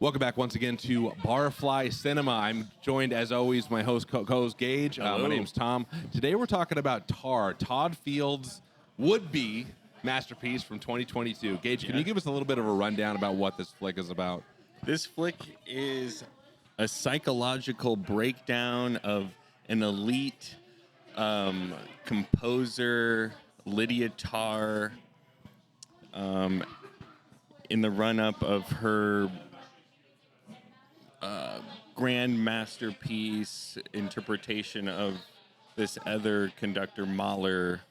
Welcome back once again to Barfly Cinema. I'm joined, as always, my host, co-host Gage. My name's Tom. Today we're talking about Tar, Todd Field's would-be masterpiece from 2022. Gage, can you give us a little bit of a rundown about what this flick is about? This flick is a psychological breakdown of an elite composer, Lydia Tár, in the run-up of her grand masterpiece interpretation of this other conductor, Mahler,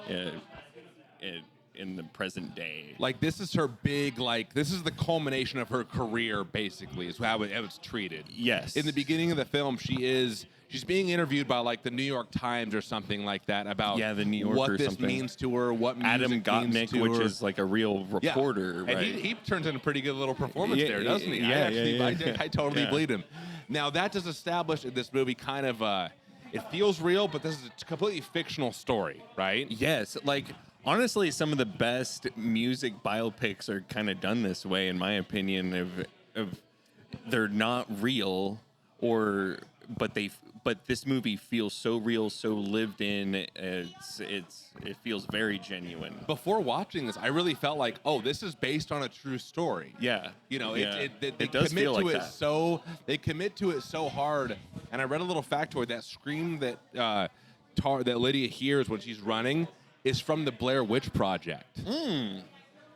in the present day. Like, this is her big, this is the culmination of her career, basically, is how it's treated. Yes. In the beginning of the film, she's being interviewed by, the New York Times or something like that about the New Yorker what this something. means to her, what music Adam means Gottmik, to which her. is like a real reporter, Yeah. right? And he turns in a pretty good little performance Yeah, there, doesn't he? yeah, I totally believe him. Now, that does establish in this movie kind of, it feels real, but this is a completely fictional story, right? Yes, honestly, some of the best music biopics are kind of done this way, in my opinion. Of they're not real, but this movie feels so real, so lived in. It feels very genuine. Before watching this, I really felt like, oh, this is based on a true story. Yeah, You know, yeah. they does commit feel to like it that. so they commit to it so hard. And I read a little factoid that scream that that Lydia hears when she's running is from the Blair Witch Project.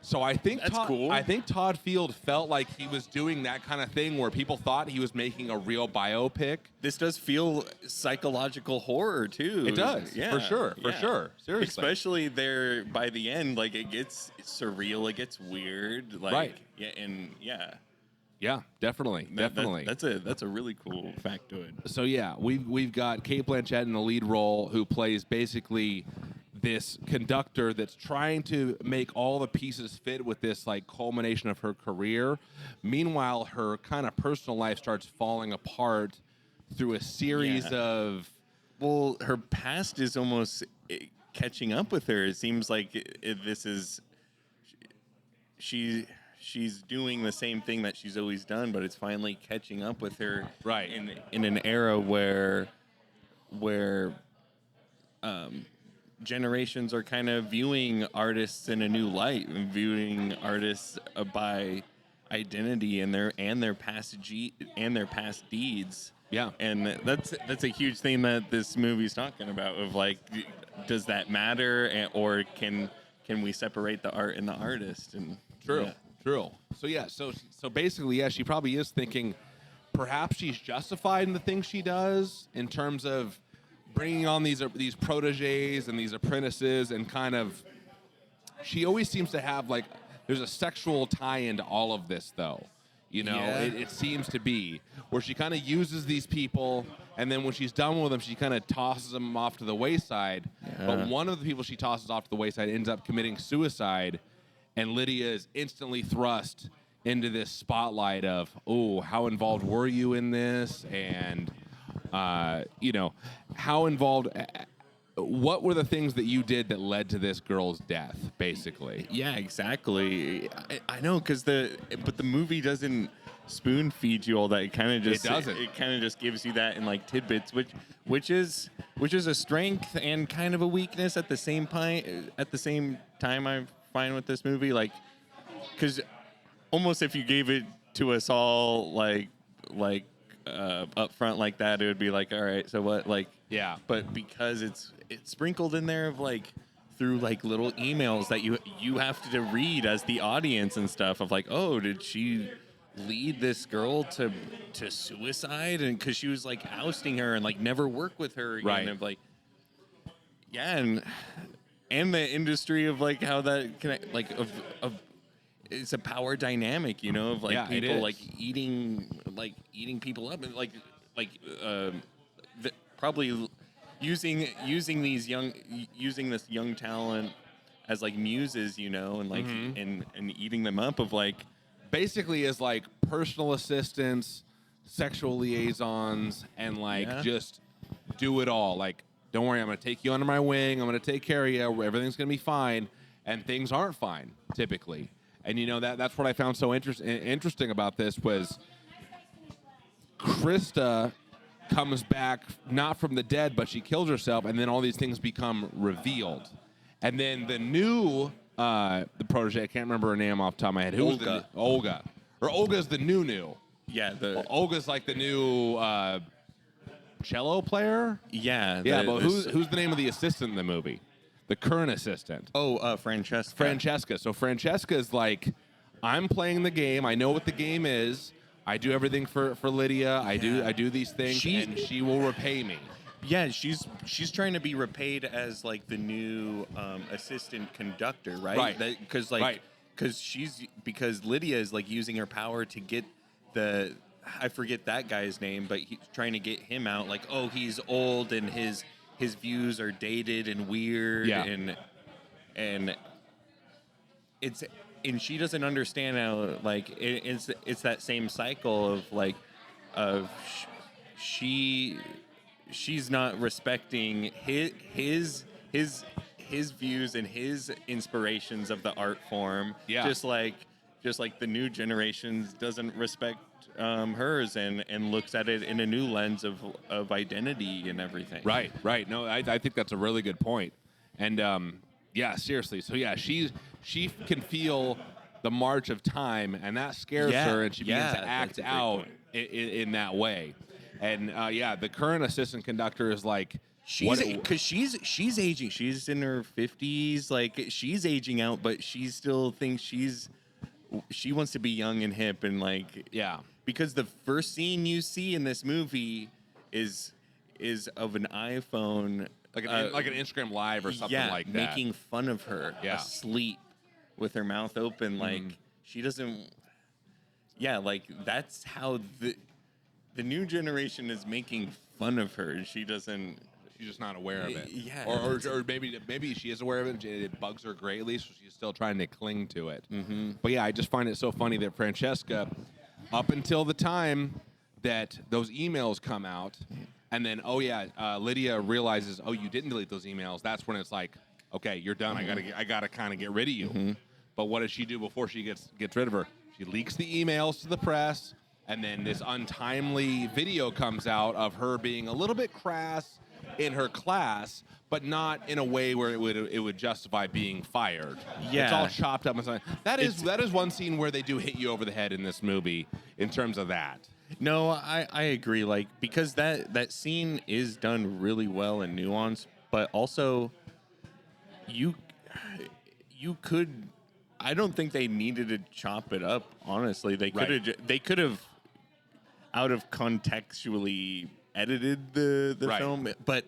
So I think That's cool. I think Todd Field felt like he was doing that kind of thing where people thought he was making a real biopic. This does feel psychological horror too. It does, yeah, for sure. Seriously. Especially there by the end, it gets surreal, it gets weird, Right. Yeah, definitely. That's a really cool factoid. So yeah, we've got Cate Blanchett in the lead role, who plays basically this conductor that's trying to make all the pieces fit with this culmination of her career. Meanwhile, her kind of personal life starts falling apart through a series of. Well, her past is almost catching up with her. It seems like this is she's doing the same thing that she's always done, but it's finally catching up with her. Right. In an era where generations are kind of viewing artists in a new light and viewing artists by identity and their past deeds. Yeah. And that's a huge thing that this movie's talking about of does that matter, or can we separate the art and the artist? And True. So basically, she probably is thinking perhaps she's justified in the things she does in terms of bringing on these proteges and these apprentices, and kind of, she always seems to have there's a sexual tie into all of this, though. You know, it seems to be where she kind of uses these people, and then when she's done with them, she kind of tosses them off to the wayside. Yeah. But one of the people she tosses off to the wayside ends up committing suicide, and Lydia is instantly thrust into this spotlight of, oh, how involved were you in this? And, how involved, what were the things that you did that led to this girl's death, basically? Yeah, exactly. I know, but the movie doesn't spoon feed you all that. It kind of just doesn't. It kind of just gives you that in tidbits, which is a strength and kind of a weakness at the same time. At the same time, I find with this movie, because almost if you gave it to us all up front like that, it would be all right, so what? Yeah. But because it's sprinkled in there of through little emails that you have to read as the audience and stuff of oh, did she lead this girl to suicide? And because she was ousting her and never work with her again. Right. Of and the industry of how that connect of it's a power dynamic, of people eating people up, and probably using this young talent as muses, and and eating them up of Basically as personal assistants, sexual liaisons, and just do it all. Don't worry, I'm going to take you under my wing. I'm going to take care of you. Everything's going to be fine. And things aren't fine, typically. And that's what I found so interesting about this was Krista comes back not from the dead, but she kills herself, and then all these things become revealed. And then the new the protege, I can't remember her name off the top of my head. Olga. Or Olga's the new. Yeah, Olga's like the new cello player. Yeah. But who's the name of the assistant in the movie? The current assistant. Francesca. Francesca. So Francesca is like, I'm playing the game. I know what the game is. I do everything for Lydia. I do these things, and she will repay me. Yeah, she's trying to be repaid as like the new assistant conductor, right? Right. Because Lydia is like using her power to get I forget that guy's name, but he's trying to get him out. Like, oh, he's old and his views are dated and weird, and she doesn't understand how like it's that same cycle of like she's not respecting his views and his inspirations of the art form. Yeah. Just like the new generation doesn't respect hers and looks at it in a new lens of identity and everything. Right. No, I think that's a really good point. And seriously. So she can feel the march of time, and that scares her, and she begins to act out in that way. And the current assistant conductor is like, she's aging. She's in her 50s. Like, she's aging out, but she still thinks she wants to be young and hip, and like, because the first scene you see in this movie is of an iPhone, like an Instagram Live or something like that, making fun of her asleep with her mouth open, like she doesn't. Yeah, like that's how the new generation is making fun of her. She doesn't. She's just not aware of it. Yeah. Or maybe she is aware of it. It bugs her greatly, so she's still trying to cling to it. Mm-hmm. But I just find it so funny that Francesca, up until the time that those emails come out, and then Lydia realizes, oh, you didn't delete those emails. That's when it's like, okay, you're done. I gotta kind of get rid of you. Mm-hmm. But what does she do before she gets rid of her? She leaks the emails to the press, and then this untimely video comes out of her being a little bit crass in her class, but not in a way where it would justify being fired. Yeah, it's all chopped up and something. That is one scene where they do hit you over the head in this movie in terms of that. No, I agree. Like, because that scene is done really well and nuanced, but also you could. I don't think they needed to chop it up. Honestly, they could have out of contextually edited the film, but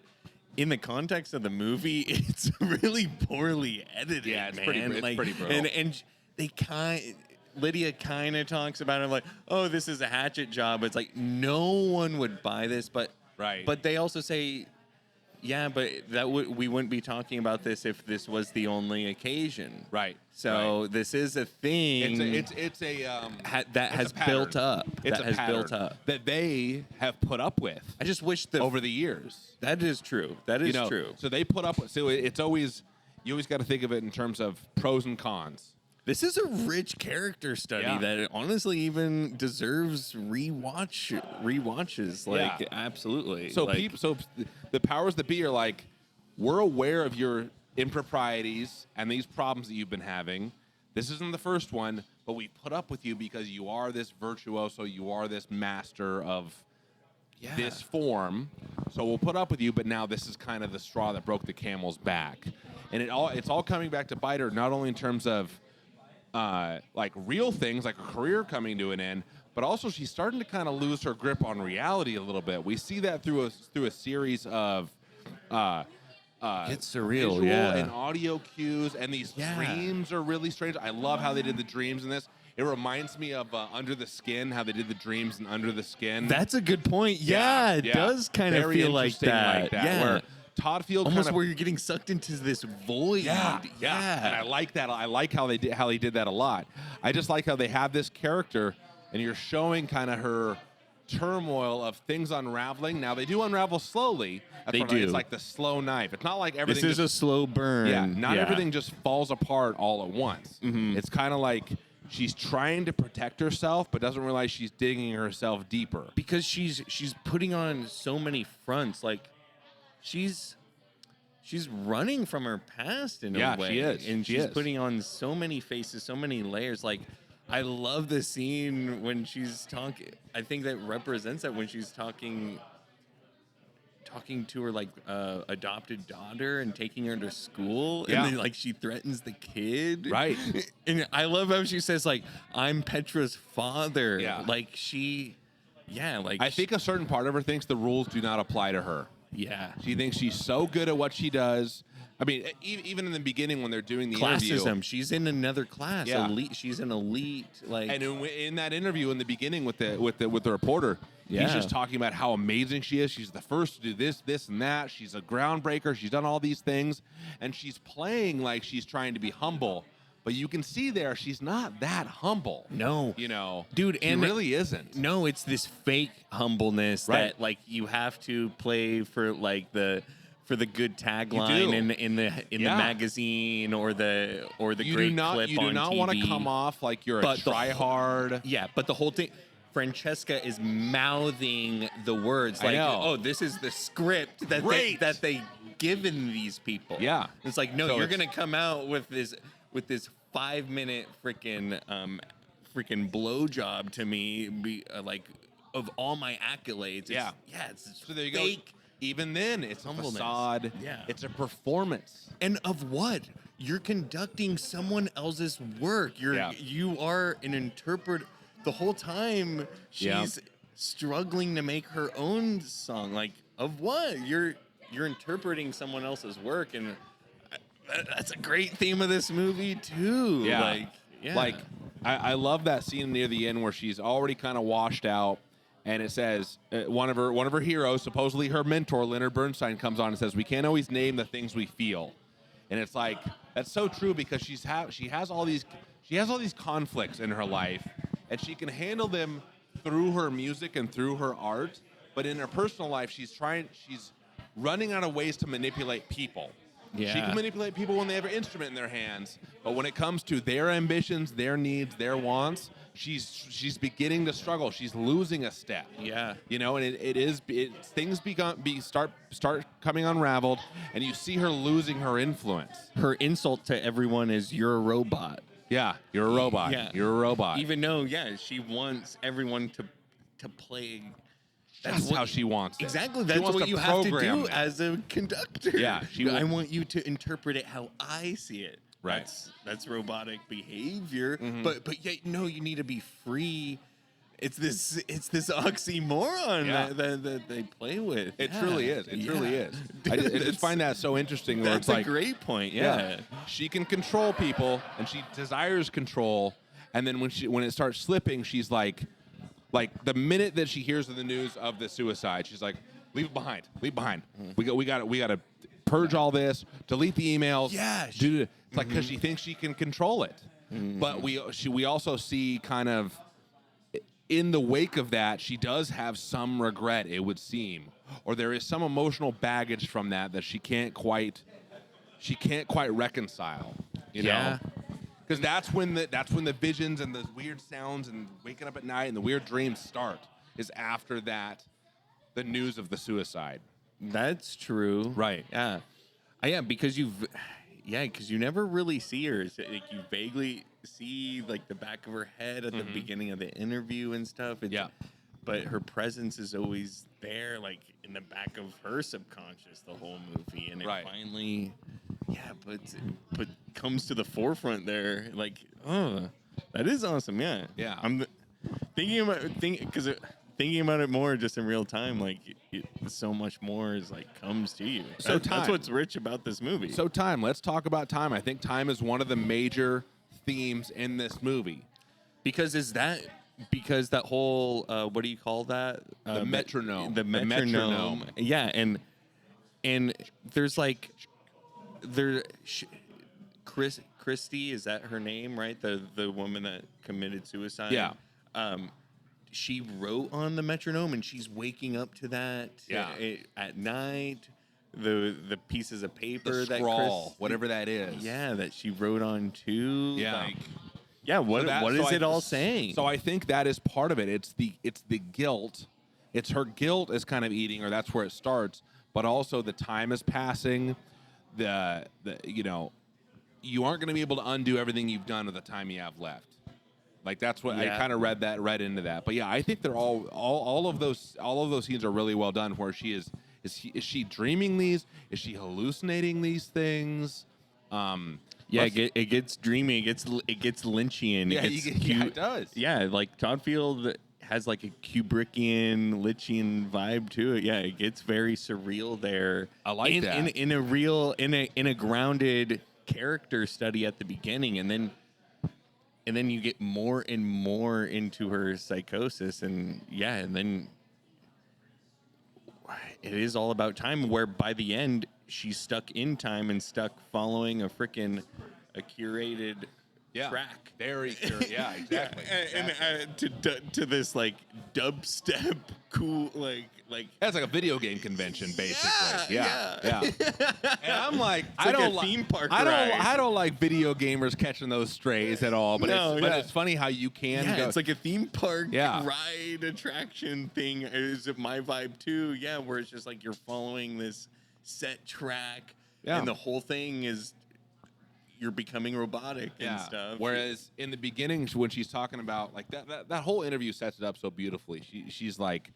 in the context of the movie, it's really poorly edited. Yeah, it's man. pretty brutal. And they Lydia kind of talks about it like, oh, this is a hatchet job. It's like no one would buy this, but they also say, yeah, but we wouldn't be talking about this if this was the only occasion. Right. So this is a thing. It's has built up. It's a pattern that they have put up with. I just wish over the years. That is true. That is true. So they put up. So it's always you always got to think of it in terms of pros and cons. This is a rich character study that honestly even deserves rewatches. Like absolutely. So so the powers that be are like, we're aware of your improprieties and these problems that you've been having. This isn't the first one, but we put up with you because you are this virtuoso, you are this master of this form. So we'll put up with you, but now this is kind of the straw that broke the camel's back. And it's all coming back to bite her, not only in terms of like real things, like a career coming to an end, but also she's starting to kind of lose her grip on reality a little bit. We see that through a series of it's surreal, visual and audio cues, and these dreams are really strange. I love how they did the dreams in this. It reminds me of Under the Skin, how they did the dreams in Under the Skin. That's a good point. Yeah, it does kind of feel like that. Yeah. Where Todd feels almost where you're getting sucked into this void. Yeah. And I like that. I like how he did that a lot. I just like how they have this character, and you're showing kind of her turmoil of things unraveling. Now they do unravel slowly. They what do. It's like the slow knife. It's not like everything. This is a slow burn. Yeah, not everything just falls apart all at once. Mm-hmm. It's kind of like she's trying to protect herself, but doesn't realize she's digging herself deeper. Because she's putting on so many fronts. Like she's running from her past in a way. She is. And She she's is. putting on so many faces, so many layers. Like I love the scene when she's talking. I think that represents that when she's talking to her like adopted daughter and taking her to school, Yeah. and then like she threatens the kid, Right. And I love how she says like, "I'm Petra's father." Yeah. Like she, yeah, like I think a certain part of her thinks the rules do not apply to her. yeah, She thinks she's so good at what she does. I mean, even in the beginning when they're doing the interview. classism. She's in another class. Yeah. Elite. She's an elite. Like And in that interview in the beginning with the reporter, Yeah. he's just talking about how amazing she is. She's the first to do this, and that. She's a groundbreaker. She's done all these things, and she's playing like she's trying to be humble. But you can see there she's not that humble. No. Dude, she and really isn't. No, it's this fake humbleness Right. that like you have to play for like the good do. tagline in the Yeah. magazine or the You great do not. clip You do on not TV. want to come off like you're But a the tryhard. Yeah, but the whole thing, Francesca is mouthing the words I like, know. "Oh, this is the script that Great. they given these people." Yeah. It's like, no, So you're it's- gonna come out with this 5-minute freaking blowjob to me, like of all my accolades. Yeah. It's So there you fake. go. Even then, it's a Humbleness. facade. Yeah. It's a performance. And of what? You're conducting someone else's work. You are an interpreter. The whole time she's Yeah. struggling to make her own song. Like, of what? You're interpreting someone else's work, and that's a great theme of this movie too. Yeah. Yeah. Like, I love that scene near the end where she's already kind of washed out, and it says one of her heroes, supposedly her mentor, Leonard Bernstein, comes on and says, "We can't always name the things we feel," and it's like that's so true because she has all these conflicts in her life, and she can handle them through her music and through her art, but in her personal life, she's running out of ways to manipulate people. She Yeah. can manipulate people when they have an instrument in their hands, but when it comes to their ambitions, their needs, their wants, she's beginning to struggle. She's losing a step. Yeah. And things start coming unraveled, and you see her losing her influence. Her insult to everyone is, "You're a robot." Yeah, you're a robot. Yeah. You're a robot. Even though, she wants everyone to play. That's how she wants it. Exactly. She That's wants what to you have to program do it. as a conductor. Yeah, I want you to interpret it how I see it. Right. That's robotic behavior. Mm-hmm. But yet, no, you need to be free. It's this oxymoron Yeah. that they play with. It Yeah. truly is. It truly is. I Dude, just find that so interesting. Where That's it's like, a great point. Yeah. she can control people, and she desires control. And then when it starts slipping, she's like the minute that she hears the news of the suicide, she's like, "Leave it behind. Leave it behind. Mm-hmm. We got to purge all this, delete the emails." Yeah, It's like because she thinks she can control it. But we also see kind of in the wake of that, she does have some regret, it would seem, or there is some emotional baggage from that she can't quite reconcile. You know, because that's when the visions and the weird sounds and waking up at night and the weird dreams start. Is after that, the news of the suicide. That's true. Right. Yeah. Because you never really see her. So, like, you vaguely see like the back of her head at the beginning of the interview and stuff. But her presence is always there, like in the back of her subconscious the whole movie, and it Right. finally, but comes to the forefront there. Like, oh, that is awesome. Yeah. Yeah. I'm thinking about it more just in real time. Like, so much more is like comes to you. So That's what's rich about this movie. So time. Let's talk about time. I think time is one of the major themes in this movie. Because that whole what do you call that? The metronome. The metronome. Yeah, and there's like Christy, is that her name, right? The woman that committed suicide. Yeah. she wrote on the metronome, and she's waking up to that at night. The pieces of paper, the scrawl, whatever that is. Yeah, that she wrote on too. Yeah. What is it all saying? So I think that is part of it. It's the guilt. It's her guilt is kind of eating, or that's where it starts. But also the time is passing. The you aren't going to be able to undo everything you've done with the time you have left. Like that's what I kind of read into that. But yeah, I think they're all of those scenes are really well done. Where she is she dreaming these? Is she hallucinating these things? It gets dreamy. It gets Lynchian. It does. Yeah, like Todd Field has like a Kubrickian, Lynchian vibe to it. Yeah, it gets very surreal there. I like that in a grounded character study at the beginning, and then you get more and more into her psychosis, and then it is all about time, where by the end she's stuck in time and stuck following a curated track. Very curated. Yeah, exactly. And to this like dubstep cool like that's like a video game convention basically. Yeah. And I'm like, I don't like theme park I don't like video gamers catching those strays at all. But it's funny how you can go. It's like a theme park ride attraction thing. Is it my vibe too? Yeah, where it's just like you're following this set track, and the whole thing is you're becoming robotic and stuff. Whereas in the beginning, when she's talking about like that whole interview sets it up so beautifully. She's like,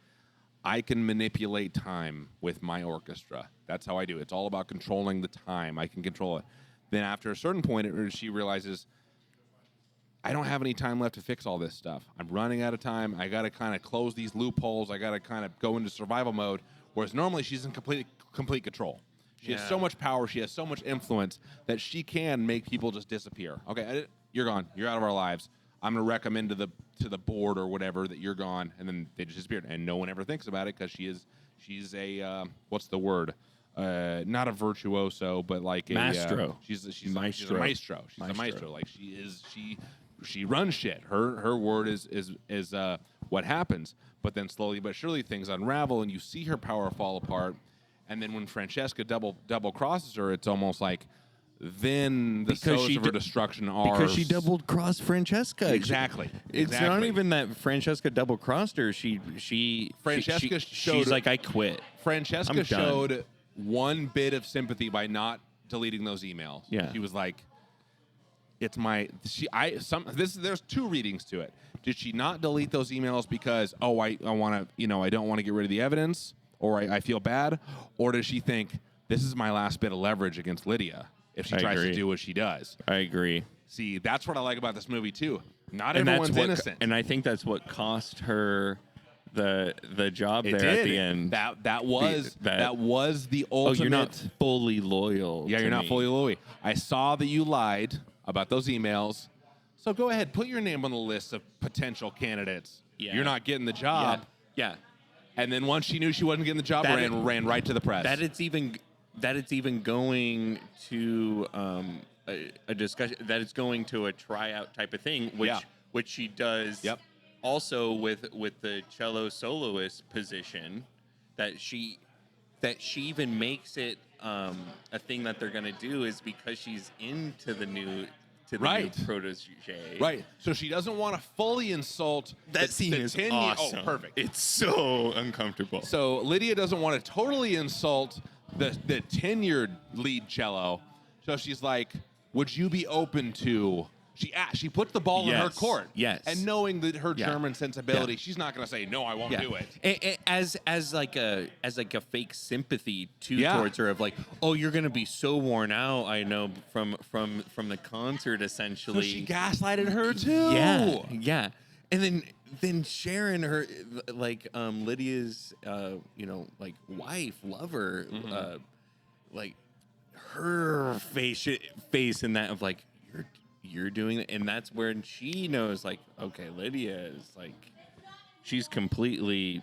I can manipulate time with my orchestra. That's how I do it. It's all about controlling the time. I can control it. Then after a certain point, she realizes, I don't have any time left to fix all this stuff. I'm running out of time. I got to kind of close these loopholes. I got to kind of go into survival mode. Whereas normally she's in complete control. She has so much power. She has so much influence that she can make people just disappear. Okay, you're gone. You're out of our lives. I'm going to recommend to the board or whatever that you're gone, and then they just disappeared, and no one ever thinks about it because she's a what's the word? Not a virtuoso, but like a maestro. She's a maestro. She's a maestro. Like she runs shit. Her word is what happens. But then slowly but surely things unravel, and you see her power fall apart. And then when Francesca double crosses her, it's almost like then the source of her destruction are because she double crossed Francesca. Exactly. It's not even that Francesca double crossed her. She's like, I quit. Francesca showed one bit of sympathy by not deleting those emails. Yeah. She was like, there's two readings to it. Did she not delete those emails because I want to, I don't want to get rid of the evidence, or I feel bad, or does she think this is my last bit of leverage against Lydia if she tries to do what she does? I agree. See, that's what I like about this movie too. Not everyone's innocent, and I think that's what cost her the job at the end. That was the ultimate. Oh, you're not fully loyal. Yeah, you're not fully loyal. I saw that you lied about those emails, so go ahead, put your name on the list of potential candidates. Yeah. You're not getting the job. Yeah. And then once she knew she wasn't getting the job, ran right to the press. That it's even going to a discussion, that it's going to a tryout type of thing, which she does. Yep. Also with the cello soloist position, that she even makes it a thing that they're going to do is because she's into the new protege. Right. So she doesn't want to fully insult that scene is awesome. Oh, perfect. It's so uncomfortable. So Lydia doesn't want to totally insult the tenured lead cello. So she's like, would you be open to... She puts the ball in her court. Yes. And knowing that her German sensibility, she's not going to say, no, I won't do it. As like a fake sympathy towards her of like, oh, you're going to be so worn out, I know, from the concert, essentially. So she gaslighted her too. Yeah. And then Sharon, her like Lydia's like wife, lover, like her face in that of like, you're doing it, and that's where she knows, like, okay, Lydia is like, she's completely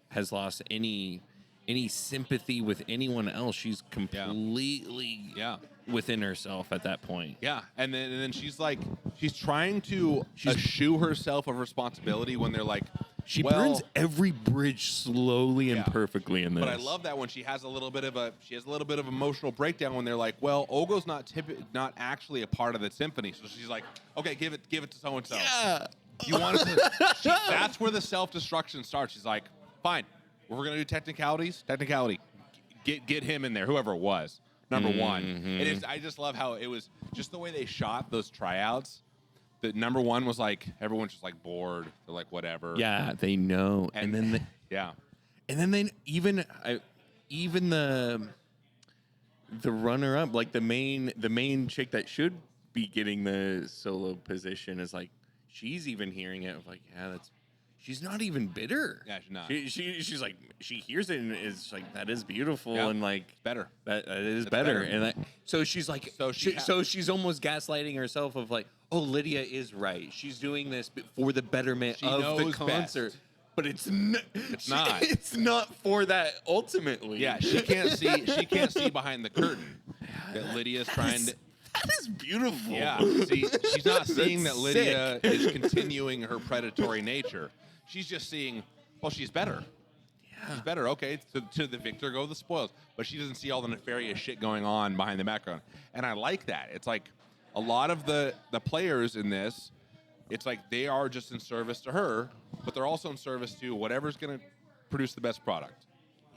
has lost any sympathy with anyone else. She's completely within herself at that point. Yeah, and then she's like, she's trying to eschew herself of responsibility when they're like, She burns every bridge slowly and perfectly in this. But I love that when she has a little bit of emotional breakdown when they're like, well, Ogo's not actually a part of the symphony. So she's like, okay, give it to so and so. Yeah. You want it to that's where the self-destruction starts. She's like, fine, we're gonna do technicalities. Technicality. Get him in there, whoever it was. Number one. And I just love how it was just the way they shot those tryouts. The number one was like everyone's just like bored. They're like whatever. Yeah, they know. And then even the runner up, like the main chick that should be getting the solo position is like she's even hearing it like, yeah, she's not even bitter. Yeah, she's not. She's like, she hears it and is like, that is beautiful, and like better. That is better. And so she's like, so she's almost gaslighting herself of like, oh, Lydia is right. She's doing this for the betterment of the concert. Best. But it's not. It's not for that ultimately. Yeah, she can't see behind the curtain that Lydia's trying to. That is beautiful. Yeah, see, she's not seeing that Lydia is continuing her predatory nature. She's just seeing, well, she's better. Yeah. She's better. Okay, to the victor go the spoils. But she doesn't see all the nefarious shit going on behind the background. And I like that. It's like a lot of the players in this, it's like they are just in service to her, but they're also in service to whatever's going to produce the best product.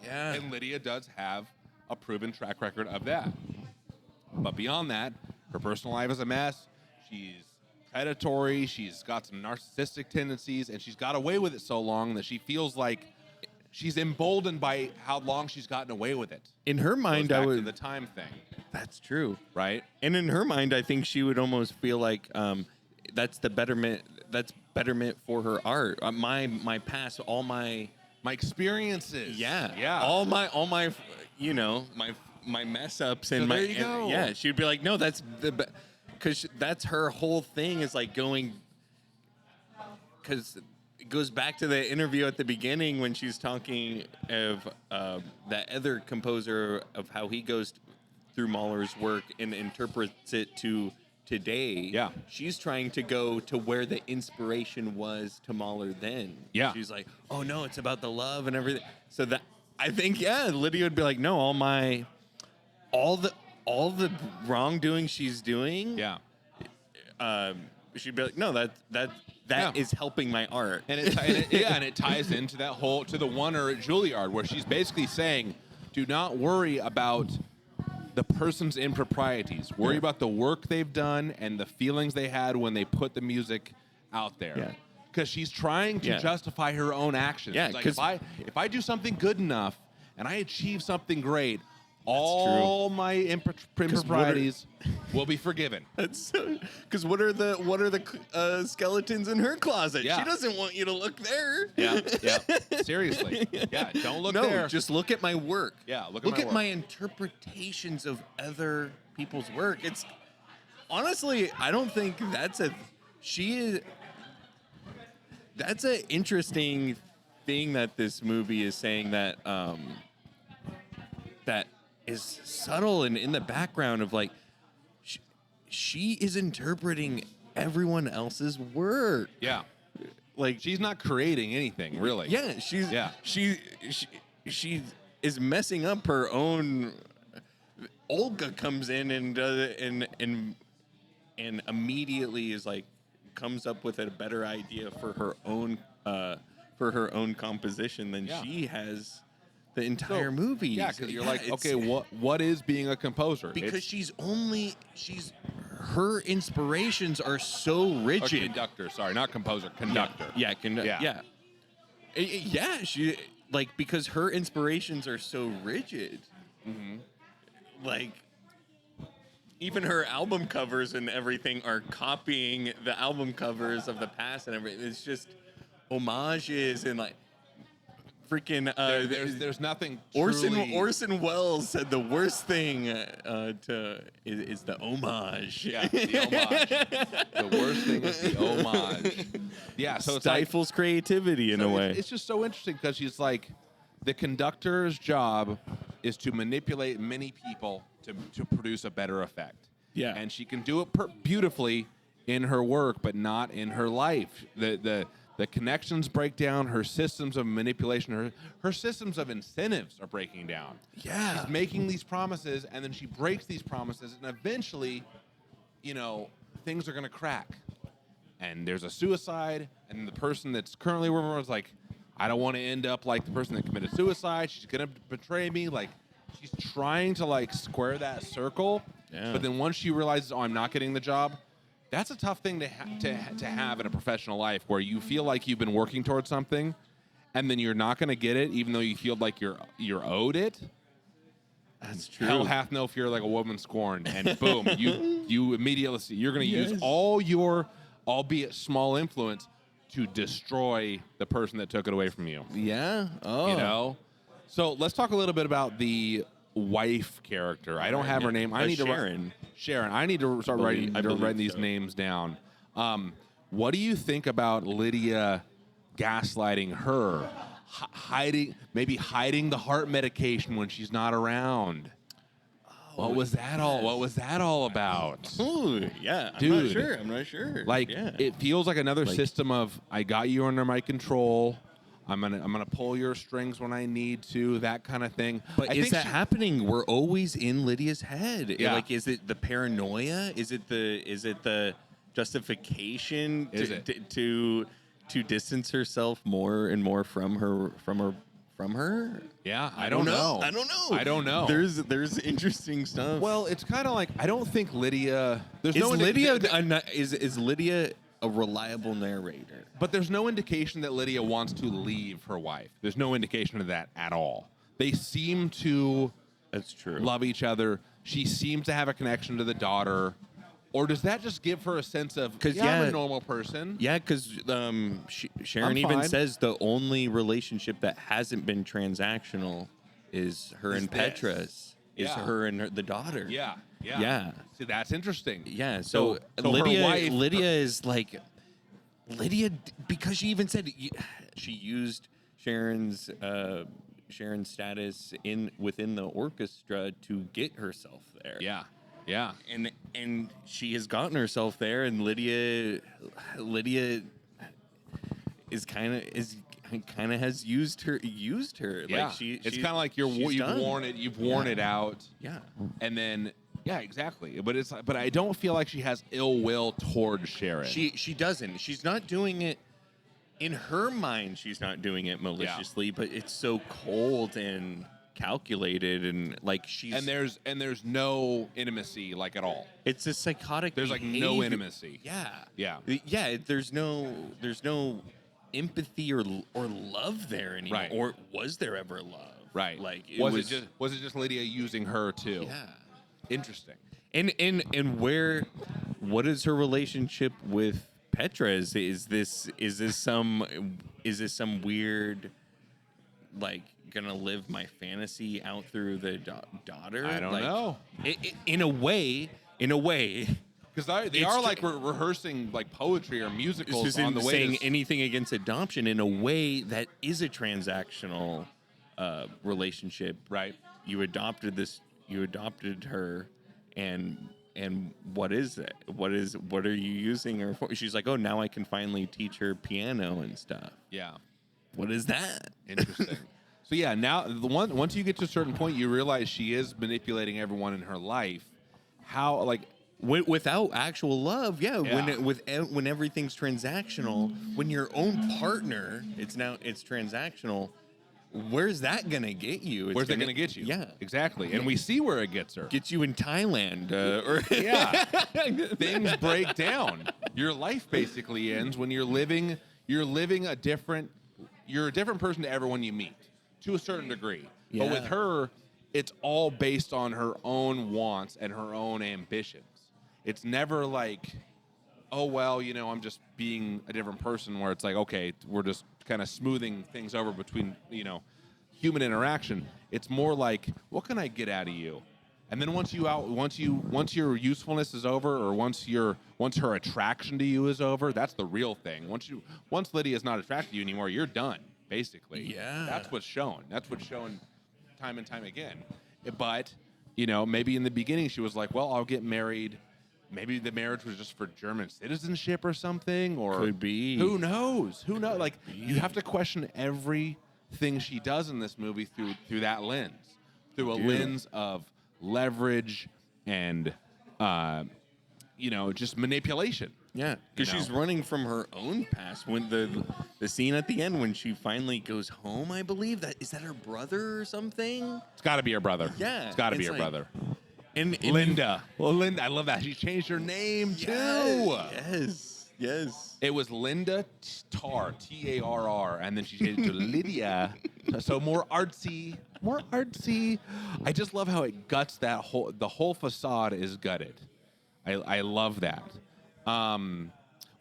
Yeah. And Lydia does have a proven track record of that. But beyond that, her personal life is a mess. She's predatory. She's got some narcissistic tendencies, and she's got away with it so long that she feels like she's emboldened by how long she's gotten away with it. In her mind, I would to the time thing. That's true, right? And in her mind, I think she would almost feel like that's the betterment. That's betterment for her art. My past, all my experiences. Yeah. All my my mess ups and so my there you go. Yeah, she'd be like, no, that's because that's her whole thing is like going, because it goes back to the interview at the beginning when she's talking of that other composer of how he goes through Mahler's work and interprets it to today. Yeah, she's trying to go to where the inspiration was to Mahler then. Yeah, she's like, oh no, it's about the love and everything. So that I think Lydia would be like, no, all the wrongdoing she's doing. Yeah. She'd be like, no, that is helping my art. And it ties into to the Oneer at Juilliard, where she's basically saying, do not worry about the person's improprieties. Worry about the work they've done and the feelings they had when they put the music out there. Yeah. Because she's trying to justify her own actions. Yeah, like if I do something good enough and I achieve something great, all my improprieties will be forgiven. That's because what are the skeletons in her closet? Yeah. She doesn't want you to look there. Yeah. Seriously. Yeah, don't look there. No, just look at my work. Yeah, look at my interpretations of other people's work. It's honestly, I don't think that's that's an interesting thing that this movie is saying that that is subtle and in the background of like she is interpreting everyone else's work. Yeah. Like she's not creating anything really. Yeah, she is messing up her own. Olga comes in and and immediately is like comes up with a better idea for her own composition than she has the entire movie. Yeah, because you're like, okay, what is being a composer? Because her inspirations are so rigid. Conductor, sorry, not composer, conductor. Yeah. She because her inspirations are so rigid. Mm-hmm. Like even her album covers and everything are copying the album covers of the past and everything. It's just homages and like freaking. There's nothing. Orson Welles said the worst thing is the homage. Yeah, the homage. The worst thing is the homage. Yeah, so it stifles creativity in a way. It's just so interesting because she's like, the conductor's job is to manipulate many people to produce a better effect. Yeah, and she can do it beautifully in her work, but not in her life. The The connections break down. Her systems of manipulation, her systems of incentives are breaking down. Yeah. She's making these promises, and then she breaks these promises, and eventually, things are going to crack. And there's a suicide, and the person that's currently with her is like, I don't want to end up like the person that committed suicide. She's going to betray me. Like, she's trying to, like, square that circle. Yeah. But then once she realizes, I'm not getting the job, that's a tough thing to have in a professional life where you feel like you've been working towards something, and then you're not going to get it, even though you feel like you're owed it. That's true. Hell hath no fear like a woman scorned, and boom, you immediately see you're going to use all your, albeit small, influence to destroy the person that took it away from you. Yeah. Oh. So let's talk a little bit about the wife character. I don't have her name. I need Sharon. Sharon. I need to start writing these names down. What do you think about Lydia gaslighting her, hiding the heart medication when she's not around? What was that all about? Oh, yeah. Dude. I'm not sure. Like, it feels like another system of, I got you under my control. I'm gonna pull your strings when I need to, that kind of thing. But is that happening? We're always in Lydia's head. Yeah. Like, is it the paranoia? Is it the justification to distance herself more and more from her? Yeah, I don't know. I don't know. There's interesting stuff. Well, it's kind of like, I don't think Lydia. There's is no is Lydia a reliable narrator? But there's no indication that Lydia wants to leave her wife. There's no indication of that at all. They seem to That's true. love each other. She seems to have a connection to the daughter. Or does that just give her a sense of, I'm a normal person? Yeah, because Sharon even says the only relationship that hasn't been transactional is her and Petra's. Is her and the daughter. Yeah. See, that's interesting. Yeah, so her wife, Lydia is like... Lydia, because she even said she used Sharon's status within the orchestra to get herself there. Yeah. And she has gotten herself there, and Lydia is kind of has used her. Yeah. Like it's kind of like you've worn it out. Yeah. And then exactly. But I don't feel like she has ill will towards Sharon. She doesn't. She's not doing it in her mind. She's not doing it maliciously, but it's so cold and calculated, and like she's and there's no intimacy, like, at all. It's a psychotic. There's behavior. like no intimacy. Yeah. There's no empathy or love there anymore. Right. Or was there ever love? Right. Like was it just Lydia using her too? Yeah. Interesting. And what is her relationship with Petra? Is this some weird, like, gonna live my fantasy out through the daughter? I don't know. In a way, because they are like rehearsing like poetry or musicals on the way. Saying anything against adoption in a way that is a transactional relationship. Right. You adopted her, and what is it? What are you using her for? She's like, oh, now I can finally teach her piano and stuff. Yeah. What is that? Interesting. So yeah, now once you get to a certain point, you realize she is manipulating everyone in her life. How, like, without actual love, when everything's transactional, when your own partner, it's transactional. Where's that gonna get you? Where's that gonna get you? Yeah, exactly. And we see where it gets her. Gets you in Thailand, Things break down. Your life basically ends when you're living a different. You're a different person to everyone you meet, to a certain degree. Yeah. But with her, it's all based on her own wants and her own ambitions. It's never like, oh, well, I'm just being a different person, where it's like, okay, we're just kind of smoothing things over between, human interaction. It's more like, what can I get out of you? And then once your usefulness is over, or once her attraction to you is over, that's the real thing. Once Lydia is not attracted to you anymore, you're done, basically. Yeah. That's what's shown. That's what's shown time and time again. But, maybe in the beginning she was like, well, I'll get married maybe the marriage was just for German citizenship or something, or Could be. Who knows? Who knows? Like, you have to question everything she does in this movie through that lens, through a lens of leverage and, just manipulation. Yeah, because she's running from her own past. When the scene at the end when she finally goes home, I believe is that her brother or something. It's got to be her brother. Yeah, it's got to be her brother. And Linda. Well, Linda, I love that. She changed her name, too. Yes. It was Linda Tár, Tarr, and then she changed it to Lydia. So more artsy. I just love how it guts the whole facade is gutted. I love that.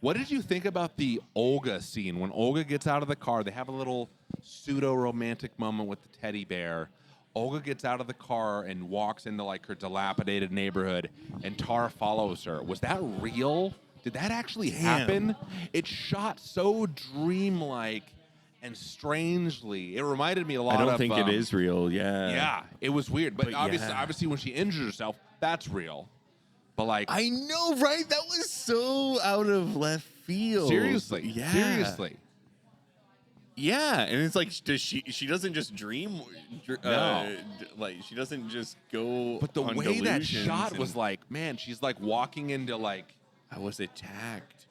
What did you think about the Olga scene? When Olga gets out of the car, they have a little pseudo-romantic moment with the teddy bear. Olga gets out of the car and walks into like her dilapidated neighborhood, and Tár follows her. Was that real? Did that actually happen? It's shot so dreamlike and strangely. It reminded me a lot of... I don't think it is real, yeah. Yeah, it was weird. But obviously when she injures herself, that's real. But like... I know, right? That was so out of left field. Seriously. Yeah. Seriously. Yeah, and it's like she doesn't just dream. No. Like she doesn't just go. But the on way that delusions shot was like, man, she's like walking into like... I was attacked.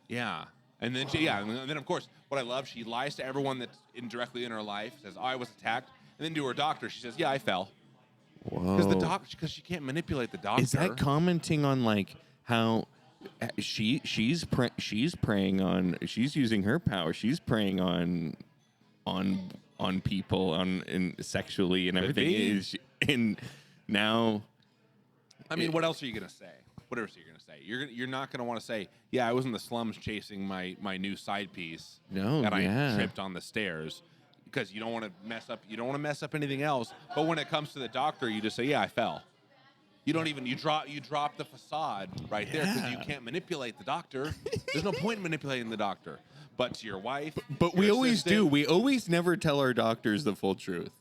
Yeah. And then and then of course, what I love, she lies to everyone that's directly in her life, says, "Oh, I was attacked," and then to her doctor, she says, "Yeah, I fell." Whoa. Because she can't manipulate the doctor. Is that commenting on like how she's preying on, she's using her power, she's preying on people and sexually and everything and now I mean, what else are you gonna say? What else are you gonna say? You're not gonna want to say, "Yeah, I was in the slums chasing my new side piece." No, and I yeah. tripped on the stairs, because you don't want to mess up. You don't want to mess up anything else. But when it comes to the doctor, you just say, "Yeah, I fell." You don't even you drop the facade right there, because you can't manipulate the doctor. There's no point in manipulating the doctor. But to your wife, but we always do. We always never tell our doctors the full truth.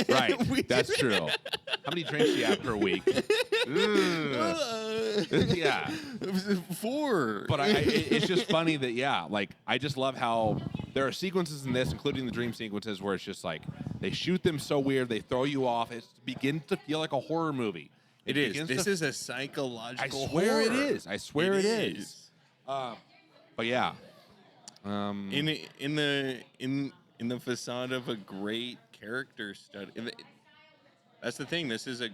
Right. That's true. How many drinks do you have per week? Yeah. 4. But it's just funny that, like, I just love how there are sequences in this, including the dream sequences, where it's just like they shoot them so weird, they throw you off. It begins to feel like a horror movie. It is. This is a psychological I swear horror. it is. I swear it is. But yeah. In the facade of a great character study. That's the thing. This is a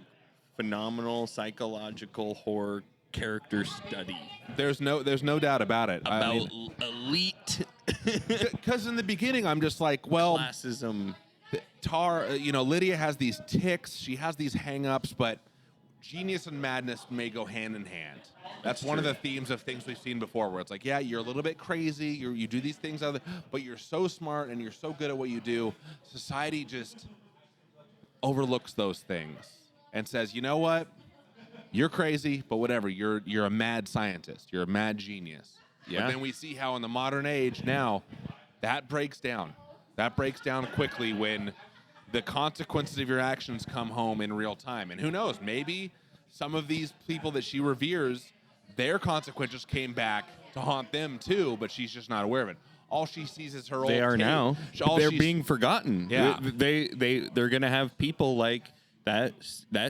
phenomenal psychological horror character study. There's no doubt about it. About elite. Because in the beginning, I'm just like, well, classism. Lydia has these tics. She has these hang-ups, but genius and madness may go hand in hand. That's one of the themes of things we've seen before, where it's like, yeah, you're a little bit crazy, you do these things, but you're so smart and you're so good at what you do. Society just overlooks those things and says, you know what? You're crazy, but whatever. You're a mad scientist. You're a mad genius. Yeah. But then we see how in the modern age now, that breaks down. That breaks down quickly when the consequences of your actions come home in real time. And who knows, maybe some of these people that she reveres, their consequences came back to haunt them too, but she's just not aware of it. All she sees is her old They are tape. now. They're being forgotten. Yeah. They're going to have people like that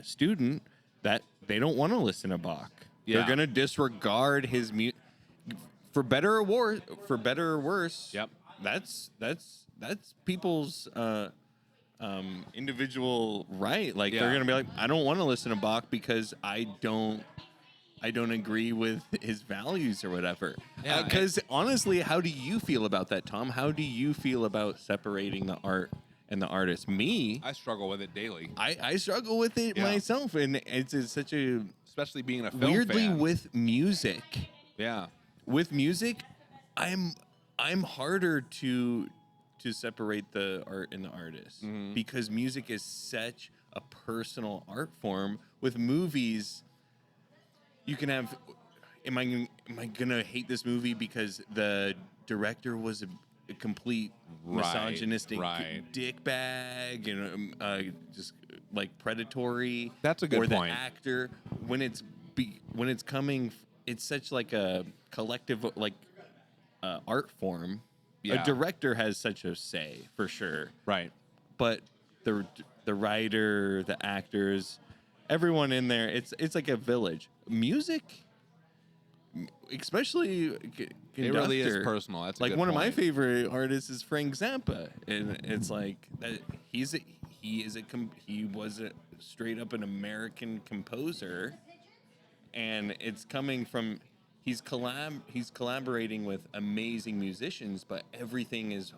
student that they don't want to listen to Bach. Yeah. They're going to disregard his music. For better or worse. Yep. That's people's individual right. Like they're gonna be like, I don't want to listen to Bach because I don't agree with his values or whatever. Yeah. Because honestly, how do you feel about that, Tom? How do you feel about separating the art and the artist? Me, I struggle with it daily. I struggle with it myself, and it's such a Especially being a film weirdly fan. with music. Yeah. With music, I'm harder to separate the art and the artist because music is such a personal art form. With movies, you can have, am I gonna hate this movie because the director was a complete misogynistic dickbag and just like predatory? That's a good or point. Or the actor when it's coming it's such like a collective like art form. Yeah. A director has such a say for sure, Right. but the writer, the actors, everyone in there, it's like a village. Music, especially conductor, It really is personal. That's a like good one of my point. favorite artists is Frank Zappa, and it's like that he was a straight up an American composer, and it's coming from he's collaborating with amazing musicians, but everything is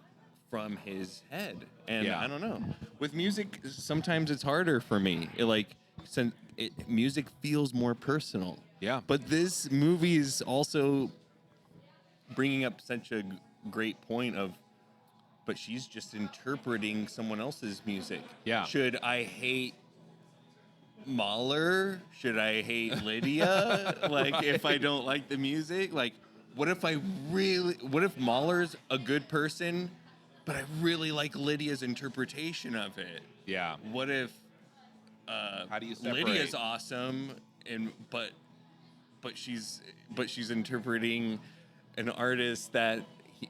from his head. And Yeah. I don't know, with music sometimes it's harder for me. Music feels more personal. Yeah. But this movie is also bringing up such a great point of, but she's just interpreting someone else's music. Yeah. Should I hate Mahler? Should I hate Lydia? Like, if I don't like the music? Like, what if Mahler's a good person, but I really like Lydia's interpretation of it? Yeah. What if How do you separate? Lydia's awesome, but she's interpreting an artist that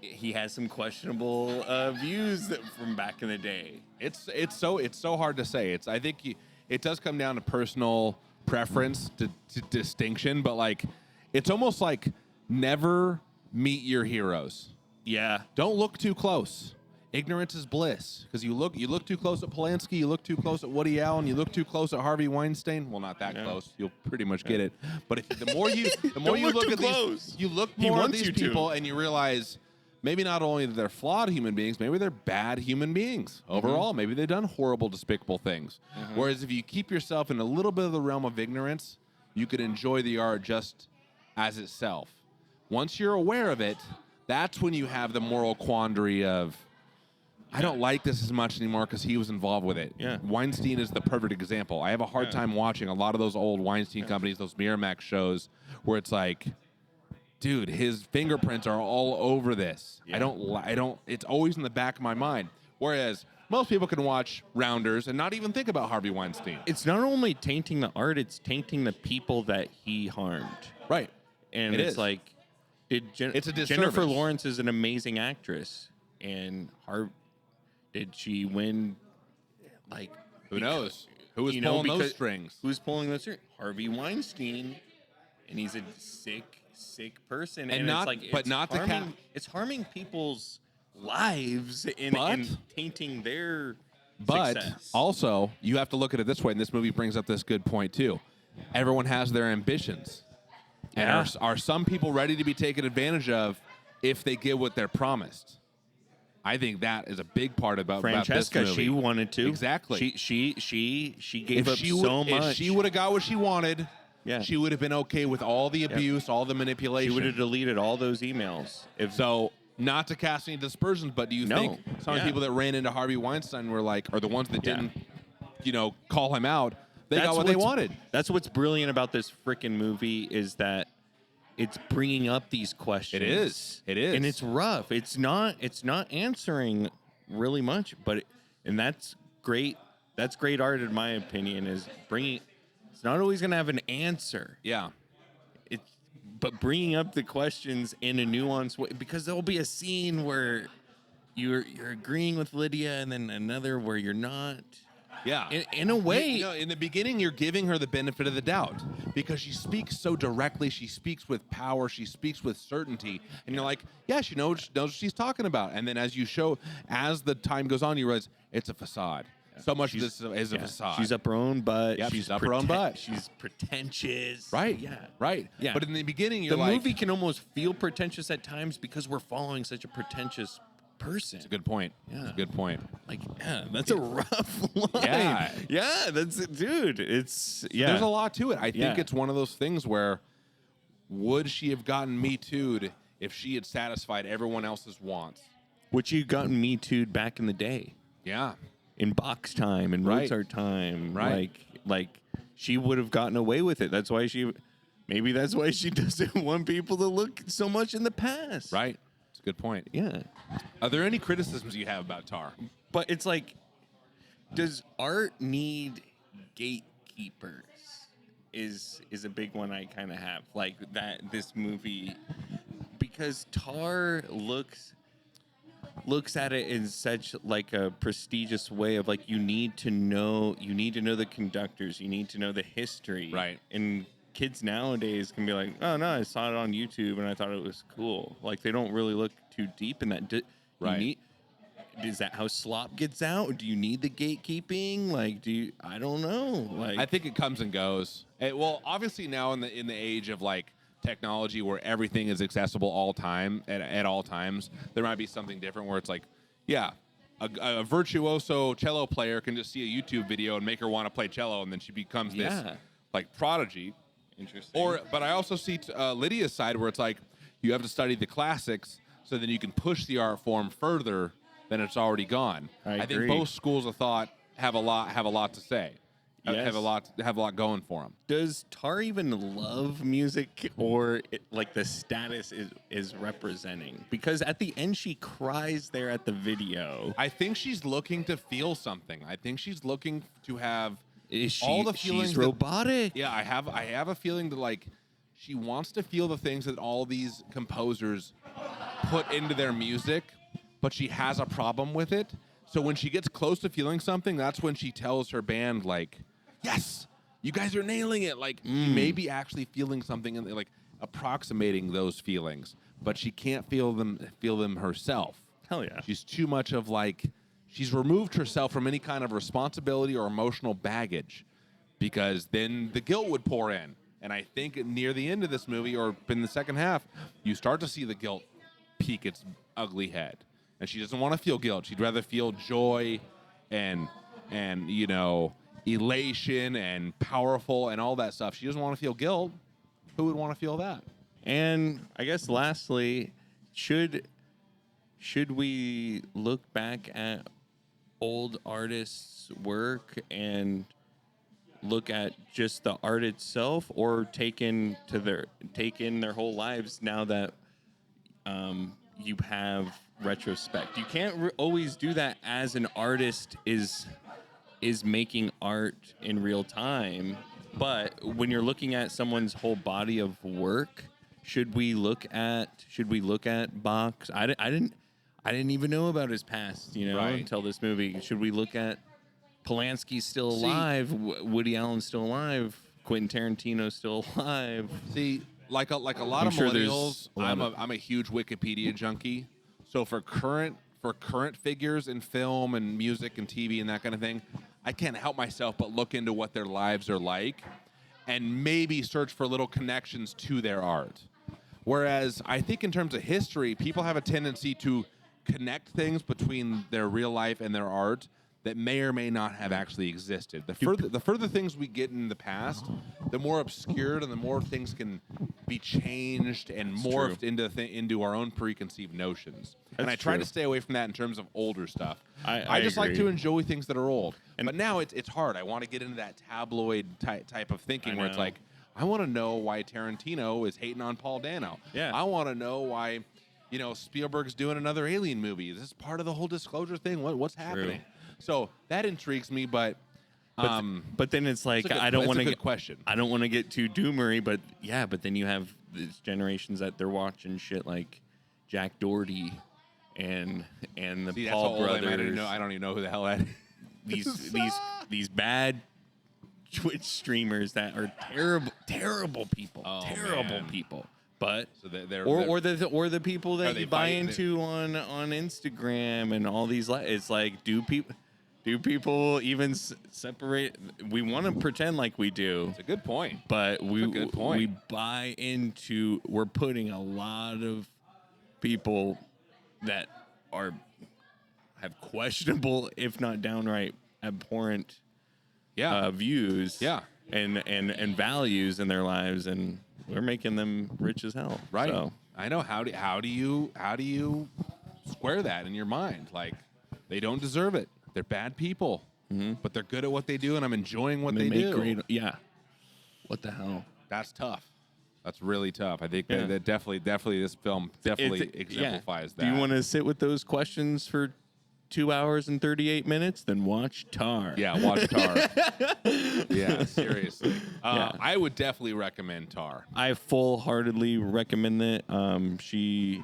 he has some questionable views from back in the day. It's so hard to say. I think it does come down to personal preference to distinction, but like it's almost like never meet your heroes. Yeah. Don't look too close. Ignorance is bliss, because you look too close at Polanski, you look too close at Woody Allen, you look too close at Harvey Weinstein. Well, not that close. You'll pretty much get it. But the more you look at these, you look more at these people, and you realize maybe not only that they're flawed human beings, maybe they're bad human beings overall. Maybe they've done horrible, despicable things. Whereas if you keep yourself in a little bit of the realm of ignorance, you could enjoy the art just as itself. Once you're aware of it, that's when you have the moral quandary of, I don't like this as much anymore because he was involved with it. Yeah. Weinstein is the perfect example. I have a hard time watching a lot of those old Weinstein companies, those Miramax shows, where it's like, dude, his fingerprints are all over this. Yeah. I don't. It's always in the back of my mind. Whereas most people can watch Rounders and not even think about Harvey Weinstein. It's not only tainting the art; it's tainting the people that he harmed. Right. And It it's is. like, it's a disservice. Jennifer Lawrence is an amazing actress, and did she win? Like, Who knows? Who was pulling those strings? Who's pulling those strings? Harvey Weinstein, and he's a sick person, and not- it's like, but not the it's harming people's lives and tainting their But success. also, you have to look at it this way, and this movie brings up this good point too. Everyone has their ambitions. And Yeah. are some people ready to be taken advantage of if they get what they're promised? I think that is a big part about Francesca, this movie. she wanted to. Exactly. She gave up so so much. If she would have got what she wanted, Yeah. she would have been okay with all the abuse, all the She manipulation. would have deleted all those emails. So, not to cast any dispersions, but do you think some of the Yeah. people that ran into Harvey Weinstein were like, or the ones that Yeah. didn't, call him out, they got what they wanted? That's what's brilliant about this freaking movie is that it's bringing up these questions. It is. And it's rough. It's not answering really much, and that's great. That's great art in my opinion, is it's not always going to have an answer. Yeah. But bringing up the questions in a nuanced way, because there'll be a scene where you're agreeing with Lydia and then another where you're not. Yeah. In a way, in the beginning, you're giving her the benefit of the doubt because she speaks so directly. She speaks with power. She speaks with certainty. And you're like, yeah, she knows what she's talking about. And then as the time goes on, you realize it's a facade. So much of this is a facade. She's up her own butt. Yep, she's up her own butt. She's pretentious. Right. Yeah. Right. Yeah. But in the beginning, you're The like, movie can almost feel pretentious at times because we're following such a pretentious person. It's a good point. Yeah. It's a good point. Like, yeah, that's a rough line. Yeah. Yeah, dude. It's, yeah. There's a lot to it. I think Yeah. it's one of those things where would she have gotten Me Too'd if she had satisfied everyone else's wants? Which you gotten Me Too'd back in the day. Yeah. In box time and Right. Mozart time. Right. Like she would have gotten away with it. Maybe that's why she doesn't want people to look so much in the past. Right. It's a good point. Yeah. Are there any criticisms you have about Tar? But it's like, does art need gatekeepers? is a big one I kind of have, like that this movie, because Tar looks at it in such like a prestigious way of like you need to know the conductors, you need to know the history, Right. And kids nowadays can be like, oh no, I saw it on YouTube and I thought it was cool. Like they don't really look too deep in that. Right. Is that how slop gets out? Do you need the gatekeeping? Like, I don't know. Like, I think it comes and goes. Well, obviously now in the age of like technology where everything is accessible at all times, there might be something different where it's like, yeah, a virtuoso cello player can just see a YouTube video and make her want to play cello, and then she becomes this like prodigy. Interesting. But I also see Lydia's side where it's like you have to study the classics so then you can push the art form further than it's already gone. I think both schools of thought have a lot to say. Yes. Have a lot going for them. Does Tar even love music, or like the status is representing? Because at the end she cries there at the video. I think she's looking to feel something. I think she's looking to have Is all the feelings. She's robotic. Yeah, I have a feeling that like she wants to feel the things that all these composers put into their music, but she has a problem with it. So when she gets close to feeling something, that's when she tells her band like, yes, you guys are nailing it. Like she may be actually feeling something and like approximating those feelings, but she can't feel them herself. Hell yeah. She's too much of like, she's removed herself from any kind of responsibility or emotional baggage, because then the guilt would pour in. And I think near the end of this movie or in the second half, you start to see the guilt peek its ugly head. And she doesn't want to feel guilt. She'd rather feel joy and you know, elation and powerful and all that stuff. She doesn't want to feel guilt. Who would want to feel that? And I guess lastly, should we look back at old artists' work and look at just the art itself, or take in their whole lives now that you have retrospect? You can't always do that as an artist is making art in real time. But when you're looking at someone's whole body of work, should we look at Bach's? I didn't even know about his past, until this movie. Should we look at Polanski's still alive? Woody Allen's still alive? Quentin Tarantino's still alive? See, like a lot of millennials, I'm a huge Wikipedia junkie. So for current figures in film and music and TV and that kind of thing, I can't help myself but look into what their lives are like and maybe search for little connections to their art. Whereas I think in terms of history, people have a tendency to connect things between their real life and their art that may or may not have actually existed. The further things we get in the past, the more obscured and the more things can be changed and morphed into our own preconceived notions. And I try to stay away from that in terms of older stuff. I just like to enjoy things that are old. But now it's hard. I want to get into that tabloid type of thinking where it's like, I want to know why Tarantino is hating on Paul Dano. Yeah. I want to know why, Spielberg's doing another Alien movie. Is this part of the whole disclosure thing? What's happening? So that intrigues me, but then it's like I don't want to get question. I don't want to get too doomery, but then you have these generations that they're watching shit like Jack Doherty and the Paul brothers. I don't even know who the hell that is. These bad Twitch streamers that are terrible people, people. But so or the people that you buy into on Instagram and all these. It's like, do people even separate? We want to pretend like we do. It's a good point. But we buy into. We're putting a lot of people that have questionable, if not downright abhorrent, views, and values in their lives, and we're making them rich as hell. Right. So. I know. How do you square that in your mind? Like, they don't deserve it. They're bad people, but they're good at what they do, and I'm enjoying what they do. What the hell? That's tough. That's really tough. I think that definitely this film exemplifies that. Do you want to sit with those questions for 2 hours and 38 minutes, then watch Tar. Yeah, watch Tar. Yeah, seriously. Yeah. I would definitely recommend Tar. I full-heartedly recommend it. She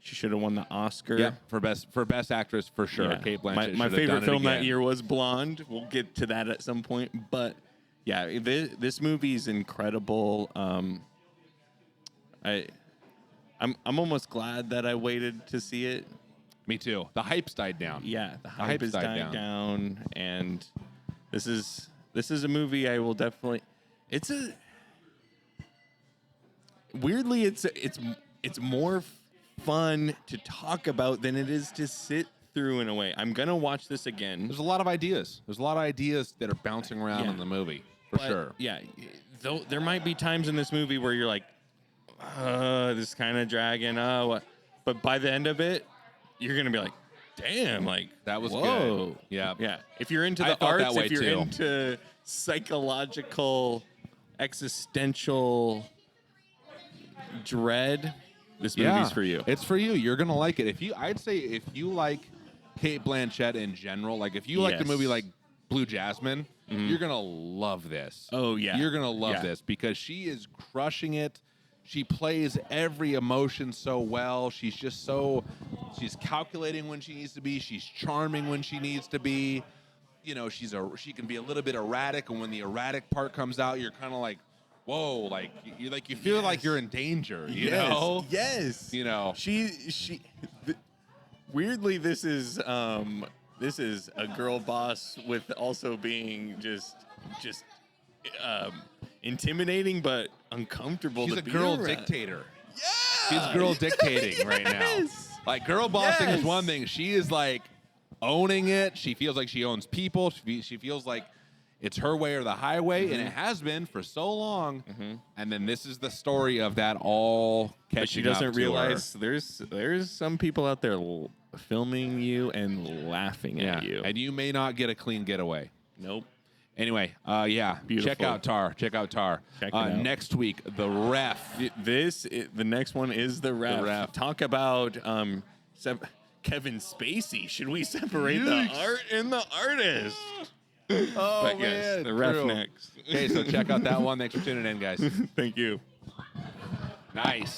should have won the Oscar. Yeah, for best actress for sure. Yeah. Kate Blanchett. My should have favorite done it film that again. year was Blonde. We'll get to that at some point, but yeah, this movie is incredible. I'm almost glad that I waited to see it. Me too. The hype's died down. Yeah, the hype's hype has died died down, and this is a movie I will definitely. Weirdly, it's more fun to talk about than it is to sit through in a way. I'm gonna watch this again. There's a lot of ideas. There's a lot of ideas that are bouncing around Yeah. in the movie for sure. Yeah, though there might be times in this movie where you're like, this kind of dragging. What? But by the end of it, you're gonna be like, damn, like That was whoa. good. Yeah. Yeah. If you're into I the felt that arts, way if you're too. into psychological, existential dread, this movie's for you. It's for you. You're gonna like it. I'd say if you like Kate Blanchett in general, like if you like the Yes. movie like Blue Jasmine, you're gonna love this. Oh, yeah. You're gonna love Yeah. this because she is crushing it. She plays every emotion so well. She's calculating when she needs to be. She's charming when she needs to be. You know, she can be a little bit erratic, and when the erratic part comes out, you're kind of like, whoa, like you feel like you're in danger. You know? Yes. You know. Weirdly, this is a girl boss with also being just intimidating but uncomfortable. She's to a be girl around. dictator. Yeah. She's girl dictating right now. Yes. Like girl bossing Yes. is one thing. She is like owning it. She feels like she owns people. She feels like it's her way or the highway, and it has been for so long. And then this is the story of that all catching But she up doesn't to realize there's some people out there filming you and laughing her. at you. And you may not get a clean getaway. Nope. Anyway, yeah, Beautiful. check out Tar. Check out Tar. Check it out. Next week, The Ref. The next one is the ref. Ref. Talk about Kevin Spacey. Should we separate the art and the artist? Oh, But yes, the ref true. next. Okay, so check out that one. Thanks for tuning in, guys. Thank you. Nice.